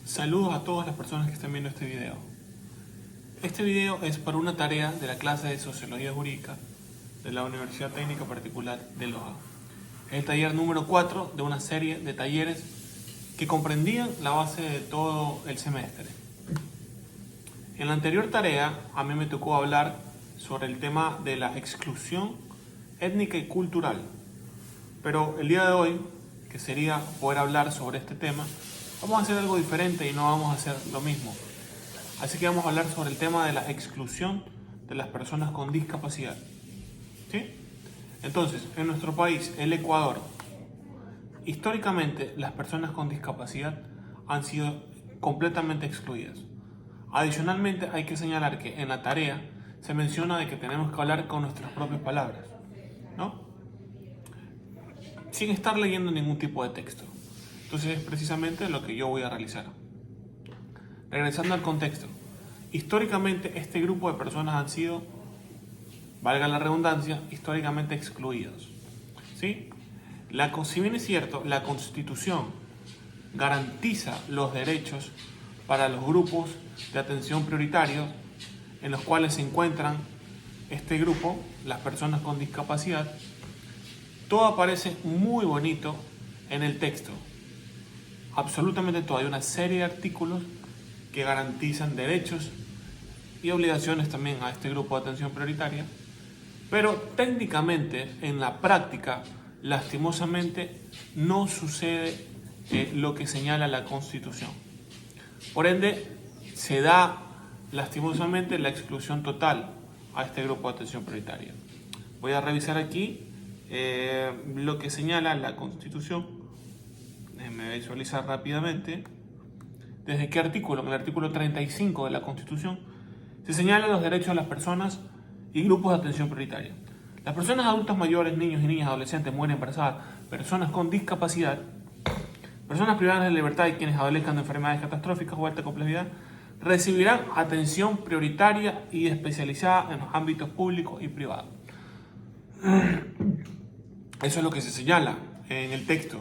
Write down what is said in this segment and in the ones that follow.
Saludos a todas las personas que están viendo este video. Este video es para una tarea de la clase de Sociología Jurídica de la Universidad Técnica Particular de Loja. Es el taller número 4 de una serie de talleres que comprendían la base de todo el semestre. En la anterior tarea a mí me tocó hablar sobre el tema de la exclusión étnica y cultural, pero el día de hoy, que sería poder hablar sobre este tema, vamos a hacer algo diferente y no vamos a hacer lo mismo. Así que vamos a hablar sobre el tema de la exclusión de las personas con discapacidad. ¿Sí? Entonces, en nuestro país, el Ecuador, históricamente las personas con discapacidad han sido completamente excluidas. Adicionalmente, hay que señalar que en la tarea se menciona de que tenemos que hablar con nuestras propias palabras, ¿no? Sin estar leyendo ningún tipo de texto. Entonces es precisamente lo que yo voy a realizar. Regresando al contexto. Históricamente este grupo de personas han sido, valga la redundancia, históricamente excluidos. ¿Sí? Si bien es cierto, la Constitución garantiza los derechos para los grupos de atención prioritarios en los cuales se encuentran este grupo, las personas con discapacidad, todo aparece muy bonito en el texto. Absolutamente todo. Hay una serie de artículos que garantizan derechos y obligaciones también a este grupo de atención prioritaria, pero técnicamente, en la práctica, lastimosamente, no sucede lo que señala la Constitución. Por ende, se da lastimosamente la exclusión total a este grupo de atención prioritaria. Voy a revisar aquí lo que señala la Constitución. Déjenme visualizar rápidamente. ¿Desde qué artículo? En el artículo 35 de la Constitución se señalan los derechos de las personas y grupos de atención prioritaria. Las personas adultas mayores, niños y niñas, adolescentes, mujeres embarazadas, personas con discapacidad, personas privadas de libertad y quienes adolezcan de enfermedades catastróficas o de alta complejidad, recibirán atención prioritaria y especializada en los ámbitos públicos y privados. Eso es lo que se señala en el texto.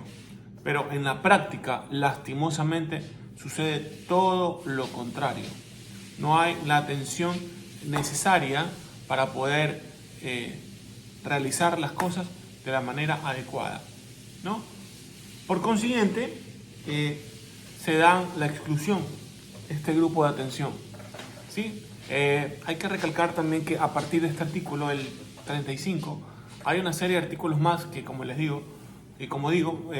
Pero en la práctica, lastimosamente, sucede todo lo contrario. No hay la atención necesaria para poder realizar las cosas de la manera adecuada, ¿no? Por consiguiente, se da la exclusión este grupo de atención, ¿sí? Hay que recalcar también que a partir de este artículo, el 35, hay una serie de artículos más que, como les digo, y como digo,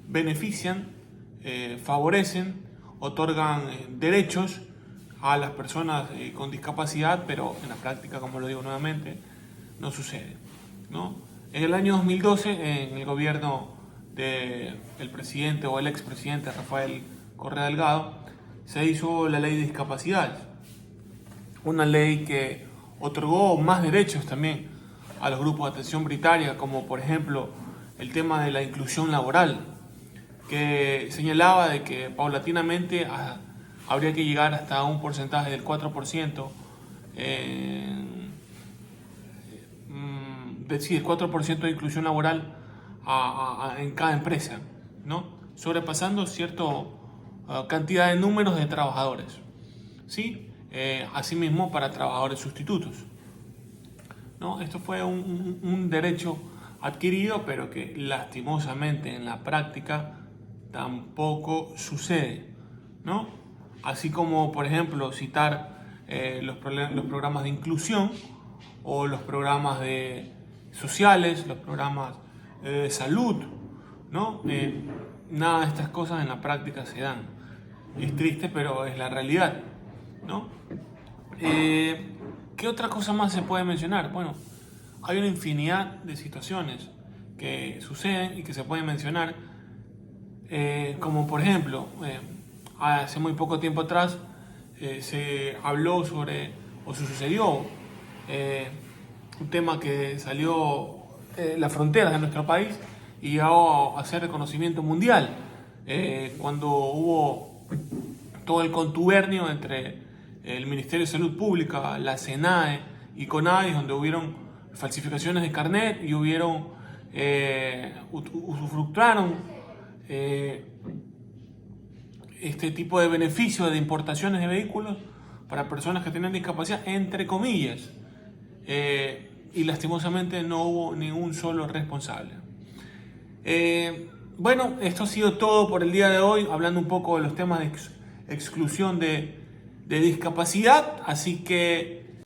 benefician, favorecen, otorgan derechos a las personas con discapacidad, pero en la práctica, como lo digo nuevamente, no sucede, ¿no? En el año 2012, en el gobierno del presidente o el expresidente Rafael Correa Delgado, se hizo la ley de discapacidad, una ley que otorgó más derechos también a los grupos de atención prioritaria, como por ejemplo el tema de la inclusión laboral, que señalaba de que paulatinamente habría que llegar hasta un porcentaje del 4%, el 4% de inclusión laboral en cada empresa, ¿no? Sobrepasando cierta cantidad de números de trabajadores, ¿sí? Asimismo para trabajadores sustitutos, ¿no? Esto fue un derecho adquirido, pero que lastimosamente en la práctica tampoco sucede, ¿no? Así como, por ejemplo, citar los programas de inclusión o los programas sociales, los programas de salud, ¿no? Nada de estas cosas en la práctica se dan. Es triste, pero es la realidad, ¿no? ¿Qué otra cosa más se puede mencionar? Bueno, hay una infinidad de situaciones que suceden y que se pueden mencionar, como por ejemplo, hace muy poco tiempo atrás se habló sobre, o se sucedió, un tema que salió las fronteras de nuestro país y llegó a ser reconocimiento mundial, cuando hubo todo el contubernio entre el Ministerio de Salud Pública, la SENAE y CONADIS, donde hubieron falsificaciones de carnet y hubieron usufructuaron este tipo de beneficio de importaciones de vehículos para personas que tienen discapacidad, entre comillas. Y lastimosamente no hubo ningún solo responsable. Bueno, esto ha sido todo por el día de hoy, hablando un poco de los temas de exclusión de discapacidad. Así que